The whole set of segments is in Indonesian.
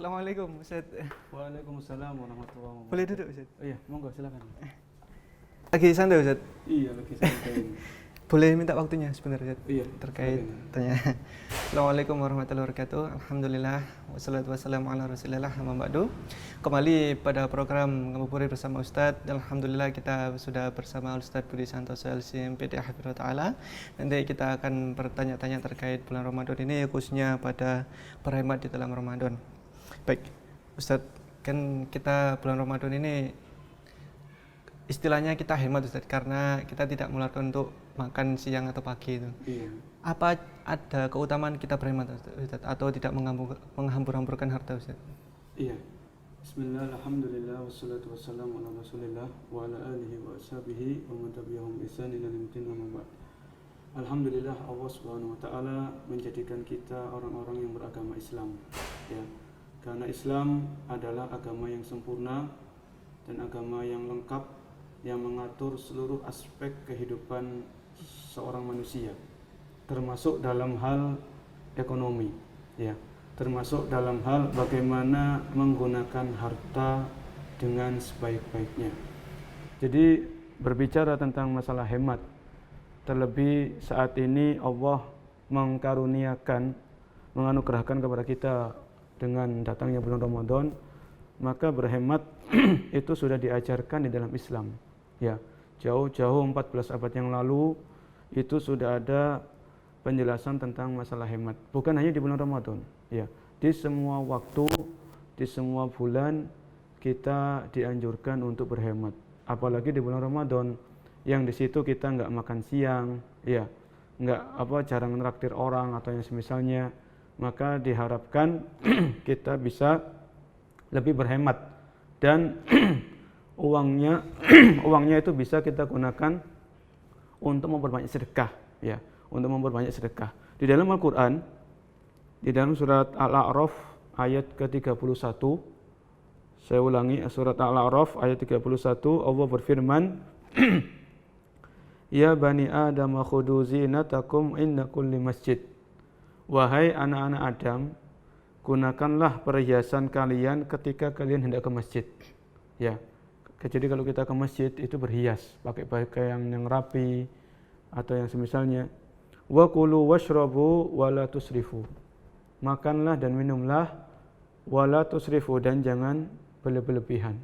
Assalamualaikum Ustaz. Waalaikumsalam warahmatullahi wabarakatuh. Boleh duduk Ustaz? Oh iya, monggo silakan. Lagi santai Ustaz? Iya, lagi santai. Boleh minta waktunya sebentar Ustaz? Iya, terkait silakan. tanya. Assalamualaikum warahmatullahi wabarakatuh. Alhamdulillah wassalatu wassalamu ala Rasulillah amma ba'du. Kembali pada program Ngabuburit bersama Ustaz. Alhamdulillah kita sudah bersama Ustaz Budi Santoso LC MPD Hafizahullah Ta'ala. Nanti kita akan bertanya-tanya terkait bulan Ramadan ini, khususnya pada berhemat di dalam Ramadan. Baik, Ustaz, kan kita bulan Ramadan ini istilahnya kita hemat Ustaz, karena kita tidak mengeluarkan untuk makan siang atau pagi itu. Iya. Apa ada keutamaan kita berhemat Ustaz, atau tidak menghambur-hamburkan harta Ustaz? Iya. Bismillah, alhamdulillah, wassalatu wassalamu ala Rasulillah wa ala alihi wa ashabihi wa man tabi'ahum bi ihsan ila yaumil din, amma ba'd. Alhamdulillah, Allah Subhanahu wa taala menjadikan kita orang-orang yang beragama Islam, ya. Karena Islam adalah agama yang sempurna dan agama yang lengkap yang mengatur seluruh aspek kehidupan seorang manusia, termasuk dalam hal ekonomi, ya, termasuk dalam hal bagaimana menggunakan harta dengan sebaik-baiknya. Jadi berbicara tentang masalah hemat, terlebih saat ini Allah mengkaruniakan, menganugerahkan kepada kita dengan datangnya bulan Ramadan, maka berhemat itu sudah diajarkan di dalam Islam. Ya, jauh-jauh 14 abad yang lalu itu sudah ada penjelasan tentang masalah hemat. Bukan hanya di bulan Ramadan, ya. Di semua waktu, di semua bulan kita dianjurkan untuk berhemat. Apalagi di bulan Ramadan yang di situ kita nggak makan siang, ya, jarang nraktir orang atau yang semisalnya. Maka diharapkan kita bisa lebih berhemat dan uangnya itu bisa kita gunakan untuk memperbanyak sedekah, ya, untuk memperbanyak sedekah. Di dalam Al-Qur'an, di dalam surat Al-A'raf ayat ke-31, saya ulangi, surat Al-A'raf ayat 31, Allah berfirman, Ya bani Adam khudu zinatakum inda kulli masjid. Wahai anak-anak Adam, gunakanlah perhiasan kalian ketika kalian hendak ke masjid. Ya. Jadi kalau kita ke masjid itu berhias, pakai pakaian yang rapi atau yang semisalnya. Wa kulu washrabu wa la tusrifu. Makanlah dan minumlah wa la tusrifu, dan jangan berlebihan.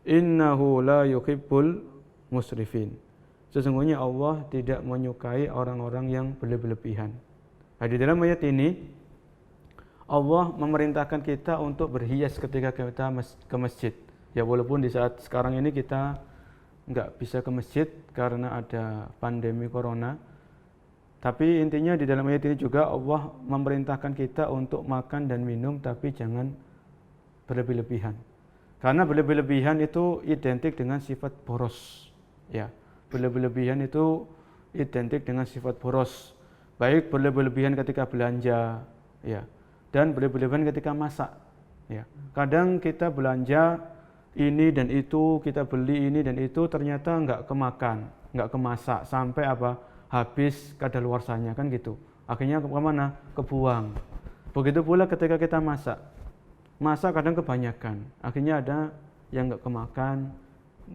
Innahu la yuhibbul musrifin. Sesungguhnya Allah tidak menyukai orang-orang yang berlebihan. Nah, di dalam ayat ini Allah memerintahkan kita untuk berhias ketika kita ke masjid. Ya, walaupun di saat sekarang ini kita nggak bisa ke masjid karena ada pandemi corona, tapi intinya di dalam ayat ini juga Allah memerintahkan kita untuk makan dan minum, tapi jangan berlebihan. Karena berlebihan itu identik dengan sifat boros. Ya, berlebihan itu identik dengan sifat boros. Baik berlebihan ketika belanja, ya, dan berlebihan ketika masak. Ya, kadang kita belanja ini dan itu, kita beli ini dan itu, ternyata nggak kemakan, nggak kemasak sampai habis kadaluarsanya, kan gitu. Akhirnya kemana? Kebuang. Begitu pula ketika kita masak kadang kebanyakan, akhirnya ada yang nggak kemakan,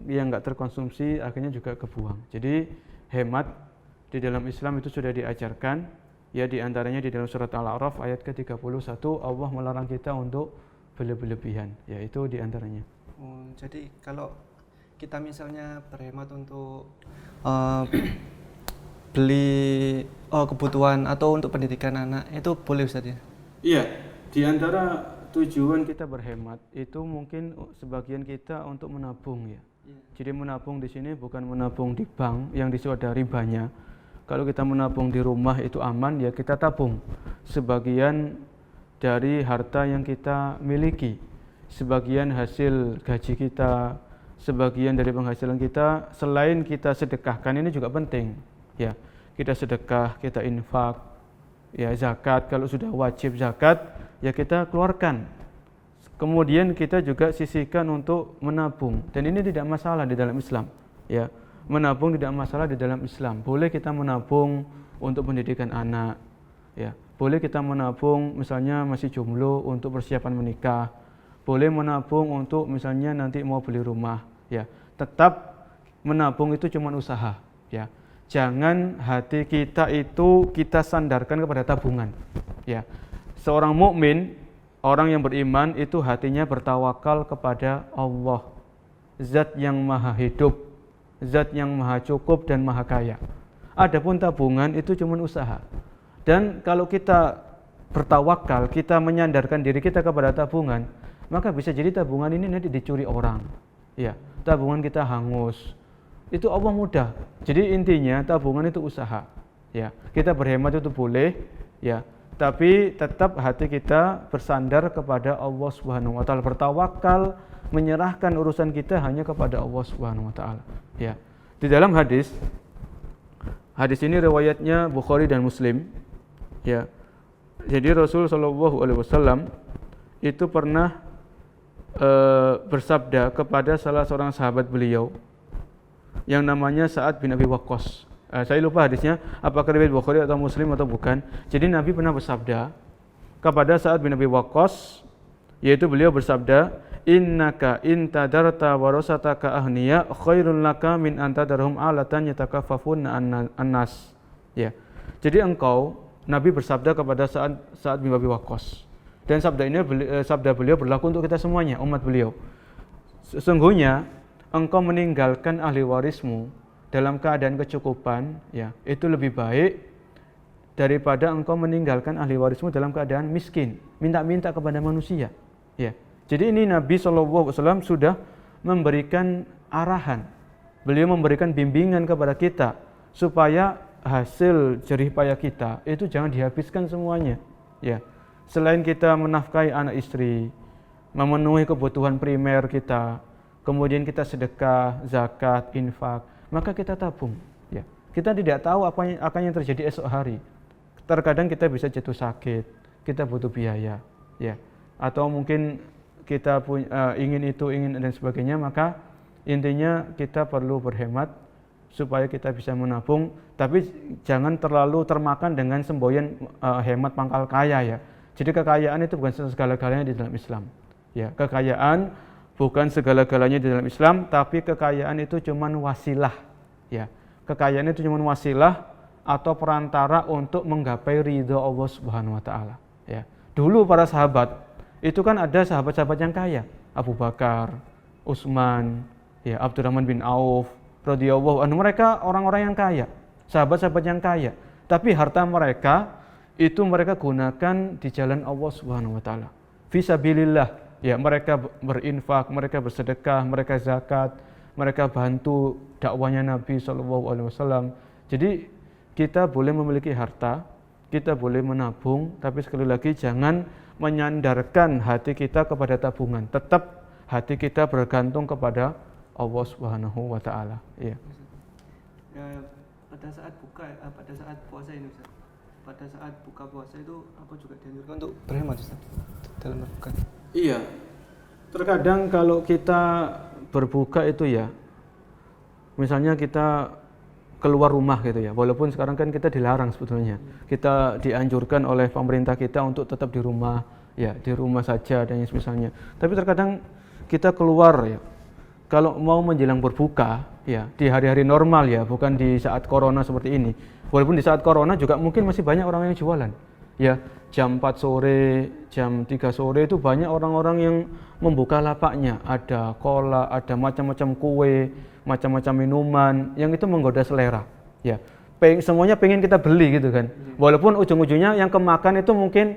yang nggak terkonsumsi, akhirnya juga kebuang. Jadi hemat di dalam Islam itu sudah diajarkan, ya, diantaranya di dalam surat Al-A'raf ayat ke-31 Allah melarang kita untuk berlebihan, yaitu diantaranya. Jadi kalau kita misalnya berhemat untuk beli kebutuhan atau untuk pendidikan anak, itu boleh Ustaz ya? Iya, di antara tujuan kita berhemat itu mungkin sebagian kita untuk menabung, ya. Jadi menabung di sini bukan menabung di bank yang disitu ada ribanya. Kalau kita menabung di rumah itu aman, ya kita tabung sebagian dari harta yang kita miliki. Sebagian hasil gaji kita, sebagian dari penghasilan kita, selain kita sedekahkan, ini juga penting, ya. Kita sedekah, kita infak, ya, zakat, kalau sudah wajib zakat, ya kita keluarkan. Kemudian kita juga sisihkan untuk menabung, dan ini tidak masalah di dalam Islam, ya. Menabung tidak masalah di dalam Islam. Boleh kita menabung untuk pendidikan anak, ya. boleh kita menabung misalnya masih jomblo untuk persiapan menikah, boleh menabung untuk misalnya nanti mau beli rumah, ya. Tetap menabung itu cuma usaha, ya. Jangan hati kita itu kita sandarkan kepada tabungan, ya. Seorang mukmin, orang yang beriman itu hatinya bertawakal kepada Allah, Zat yang maha hidup, Zat yang maha cukup dan maha kaya. Adapun tabungan itu cuma usaha. Dan kalau kita bertawakal, kita menyandarkan diri kita kepada tabungan, maka bisa jadi tabungan ini nanti dicuri orang. Ya, tabungan kita hangus. Itu Allah mudah. Jadi intinya tabungan itu usaha. Ya, kita berhemat itu boleh, ya. Tapi tetap hati kita bersandar kepada Allah Subhanahu wa taala, bertawakal, menyerahkan urusan kita hanya kepada Allah Subhanahu wa taala. Ya. Di dalam hadis ini riwayatnya Bukhari dan Muslim. Ya, jadi Rasul Shallallahu Alaihi Wasallam itu pernah bersabda kepada salah seorang sahabat beliau yang namanya Sa'ad bin Abi Waqqas. Saya lupa hadisnya, apakah riwayat Bukhari atau Muslim atau bukan. Jadi Nabi pernah bersabda kepada Sa'ad bin Abi Waqqas, yaitu beliau bersabda, innaka intadarta warasataka ahniya khairun laka min antadarhum alatan yatakafafuna annas. Ya, jadi engkau, Nabi bersabda kepada Sa'ad bin Abi Waqqas, dan sabda beliau berlaku untuk kita semuanya, umat beliau. Sesungguhnya engkau meninggalkan ahli warismu dalam keadaan kecukupan, ya, itu lebih baik daripada engkau meninggalkan ahli warismu dalam keadaan miskin, minta-minta kepada manusia. Ya, jadi ini Nabi SAW sudah memberikan arahan, beliau memberikan bimbingan kepada kita supaya hasil jerih payah kita itu jangan dihabiskan semuanya, ya. Selain kita menafkahi anak istri, memenuhi kebutuhan primer kita, kemudian kita sedekah, zakat, infak, maka kita tabung, ya. Kita tidak tahu apa yang terjadi esok hari. Terkadang kita bisa jatuh sakit, kita butuh biaya, ya. Atau mungkin kita ingin itu, ingin dan sebagainya, maka intinya kita perlu berhemat supaya kita bisa menabung, tapi jangan terlalu termakan dengan semboyan hemat pangkal kaya, ya. Jadi kekayaan itu bukan segala-galanya di dalam Islam. Ya, kekayaan bukan segala-galanya di dalam Islam, tapi kekayaan itu cuma wasilah, ya. Kekayaan itu cuma wasilah atau perantara untuk menggapai ridha Allah Subhanahu wa taala, ya. Dulu para sahabat itu kan ada sahabat-sahabat yang kaya, Abu Bakar, Utsman, ya, Abdurrahman bin Auf radhiyallahu anhu, mereka orang-orang yang kaya, sahabat-sahabat yang kaya, tapi harta mereka itu mereka gunakan di jalan Allah Subhanahu wa taala. Fisabilillah, ya, mereka berinfak, mereka bersedekah, mereka zakat, mereka bantu dakwanya Nabi sallallahu alaihi wasallam. Jadi kita boleh memiliki harta, kita boleh menabung, tapi sekali lagi jangan menyandarkan hati kita kepada tabungan. Tetap hati kita bergantung kepada Allah Subhanahu wa taala. Iya. Pada saat puasa ini, Ustaz. Pada saat buka puasa itu apa juga dianjurkan untuk berhemat, Ustaz, dalam berbuka? Iya. Terkadang kalau kita berbuka itu, ya, misalnya kita keluar rumah gitu, ya. Walaupun sekarang kan kita dilarang sebetulnya. Kita dianjurkan oleh pemerintah kita untuk tetap di rumah, ya, di rumah saja dan misalnya. Tapi terkadang kita keluar, ya. Kalau mau menjelang berbuka, ya, di hari-hari normal, ya, bukan di saat corona seperti ini. Walaupun di saat corona juga mungkin masih banyak orang yang jualan. Ya, jam 4 sore, jam 3 sore itu banyak orang-orang yang membuka lapaknya. Ada cola, ada macam-macam kue, macam-macam minuman yang itu menggoda selera. Ya, semuanya pengen kita beli gitu kan. Walaupun ujung-ujungnya yang kemakan itu mungkin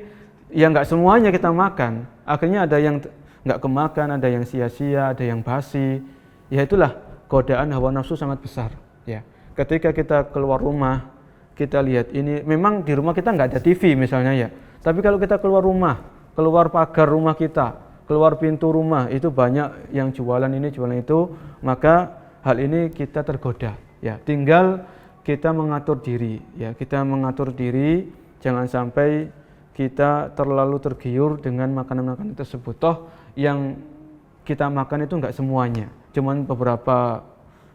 ya nggak semuanya kita makan. Akhirnya ada yang nggak kemakan, ada yang sia-sia, ada yang basi. Ya itulah godaan hawa nafsu sangat besar. Ya, ketika kita keluar rumah, kita lihat ini, memang di rumah kita nggak ada TV misalnya, ya. Tapi kalau kita keluar rumah, keluar pagar rumah kita, keluar pintu rumah, itu banyak yang jualan ini, jualan itu, maka hal ini kita tergoda. Ya, tinggal kita mengatur diri, ya. Kita mengatur diri, jangan sampai kita terlalu tergiur dengan makanan-makanan tersebut. Toh yang kita makan itu enggak semuanya, cuman beberapa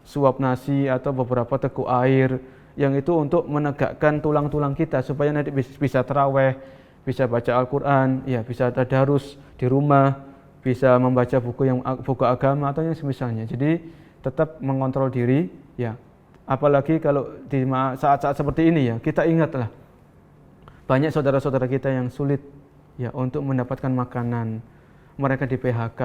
suap nasi atau beberapa teguk air, yang itu untuk menegakkan tulang-tulang kita supaya nanti bisa taraweh, bisa baca Al-Qur'an, ya bisa tadarus di rumah, bisa membaca buku agama atau yang semisalnya. Jadi tetap mengontrol diri, ya. Apalagi kalau di saat-saat seperti ini ya, kita ingatlah banyak saudara-saudara kita yang sulit ya untuk mendapatkan makanan. Mereka di PHK,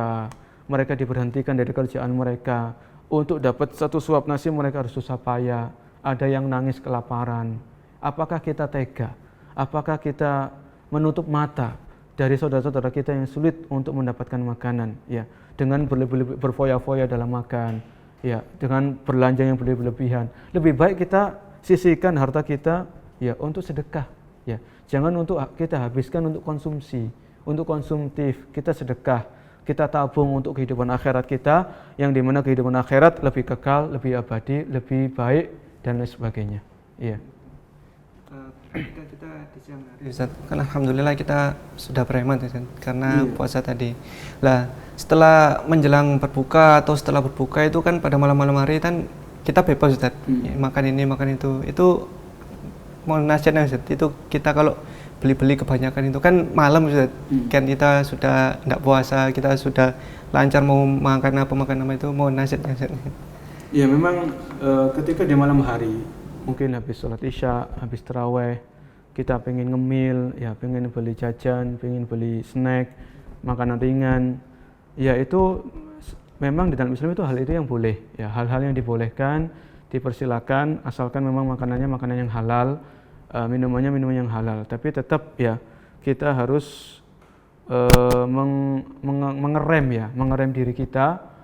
mereka diberhentikan dari kerjaan mereka. Untuk dapat satu suap nasi mereka harus susah payah. Ada yang nangis kelaparan. Apakah kita tega? Apakah kita menutup mata dari saudara-saudara kita yang sulit untuk mendapatkan makanan? Ya, dengan berfoya-foya dalam makan, ya, dengan belanja yang berlebihan. Lebih baik kita sisihkan harta kita ya untuk sedekah. Ya, jangan untuk kita habiskan untuk konsumsi, untuk konsumtif. Kita sedekah, kita tabung untuk kehidupan akhirat kita, yang dimana kehidupan akhirat lebih kekal, lebih abadi, lebih baik dan lain sebagainya. Iya. Kita di siang hari, Ustaz, kan alhamdulillah kita sudah berhemat Ustaz, karena puasa tadi. Lah, setelah menjelang berbuka atau setelah berbuka itu kan pada malam-malam hari kan kita bebas Ustaz, makan ini makan itu. Itu mau nasihatnya Ustaz, itu kita kalau beli-beli kebanyakan itu kan malam Ustaz, kan kita sudah tidak puasa, kita sudah lancar mau makan apa itu, mau nasihatnya Ustaz. Ya memang ketika di malam hari, mungkin habis sholat isya, habis taraweh, kita pengen ngemil, ya pengen beli jajan, pengen beli snack, makanan ringan, ya itu memang di dalam Islam itu hal itu yang boleh, ya hal-hal yang dibolehkan, dipersilakan, asalkan memang makanannya makanan yang halal, minumannya minuman yang halal. Tapi tetap ya kita harus mengerem diri kita.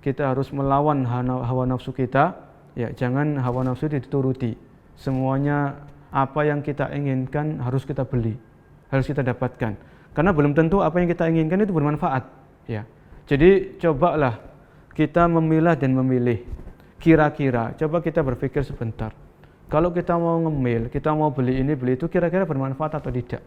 Kita harus melawan hawa nafsu kita. Ya, jangan hawa nafsu dituruti. Semuanya apa yang kita inginkan harus kita beli, harus kita dapatkan. Karena belum tentu apa yang kita inginkan itu bermanfaat. Ya, jadi cobalah kita memilah dan memilih. Kira-kira, coba kita berpikir sebentar. Kalau kita mau ngemil, kita mau beli ini beli itu, kira-kira bermanfaat atau tidak?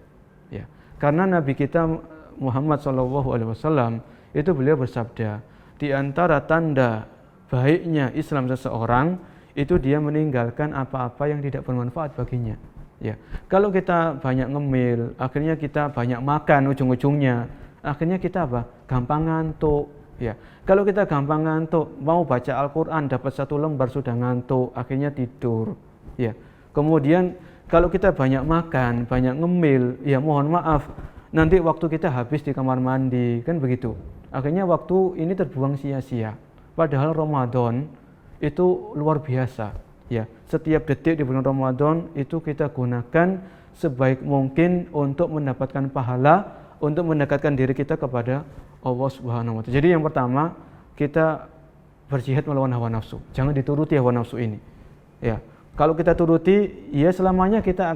Ya, karena Nabi kita Muhammad SAW itu beliau bersabda, di antara tanda baiknya Islam seseorang itu dia meninggalkan apa-apa yang tidak bermanfaat baginya. Ya, kalau kita banyak ngemil, akhirnya kita banyak makan ujung-ujungnya, akhirnya kita apa? Gampang ngantuk. Ya, kalau kita gampang ngantuk, mau baca Al-Quran dapat 1 lembar sudah ngantuk, akhirnya tidur. Ya, kemudian kalau kita banyak makan, banyak ngemil, ya mohon maaf, nanti waktu kita habis di kamar mandi, kan begitu. Akhirnya waktu ini terbuang sia-sia. Padahal Ramadan itu luar biasa. Ya, setiap detik di bulan Ramadan itu kita gunakan sebaik mungkin untuk mendapatkan pahala, untuk mendekatkan diri kita kepada Allah Subhanahu wa Ta'ala. Jadi yang pertama, kita berjihad melawan hawa nafsu. Jangan dituruti hawa nafsu ini. Ya, kalau kita turuti, ya selamanya kita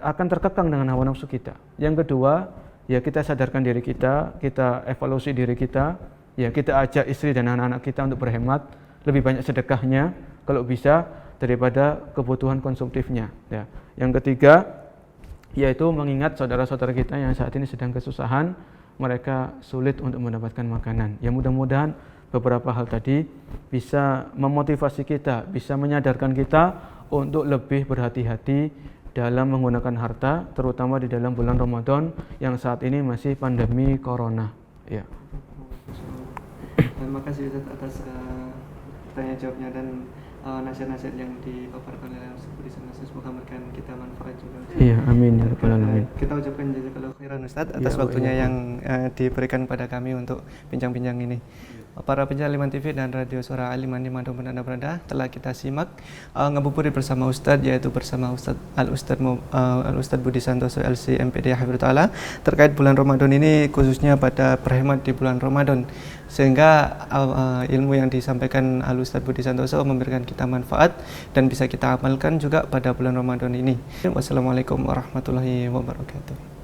akan terkekang dengan hawa nafsu kita. Yang kedua, ya kita sadarkan diri kita evaluasi diri kita, ya kita ajak istri dan anak-anak kita untuk berhemat, lebih banyak sedekahnya kalau bisa daripada kebutuhan konsumtifnya. Ya. Yang ketiga, yaitu mengingat saudara-saudara kita yang saat ini sedang kesusahan, mereka sulit untuk mendapatkan makanan. Ya mudah-mudahan beberapa hal tadi bisa memotivasi kita, bisa menyadarkan kita untuk lebih berhati-hati dalam menggunakan harta, terutama di dalam bulan Ramadan yang saat ini masih pandemi corona. Ya. Terima kasih Ustaz atas tanya jawabnya dan nasihat-nasihat yang dipaparkan oleh Ustaz Budi Santoso. Semoga memberikan kita manfaat juga. Iya, amin ya rabbal alamin. Kita ucapkan jazakallahu khairan Ustaz atas waktunya yang diberikan pada kami untuk bincang-bincang ini. Para pencinta Aliman TV dan Radio Suara Aliman dimanapun Anda berada, telah kita simak ngabuburit bersama Ustadz, yaitu bersama Ustadz Budi Santoso LC MPD Hafidhullah Ta'ala terkait bulan Ramadan ini, khususnya pada berhemat di bulan Ramadan, sehingga ilmu yang disampaikan Ustadz Budi Santoso memberikan kita manfaat dan bisa kita amalkan juga pada bulan Ramadan ini. Wassalamualaikum warahmatullahi wabarakatuh.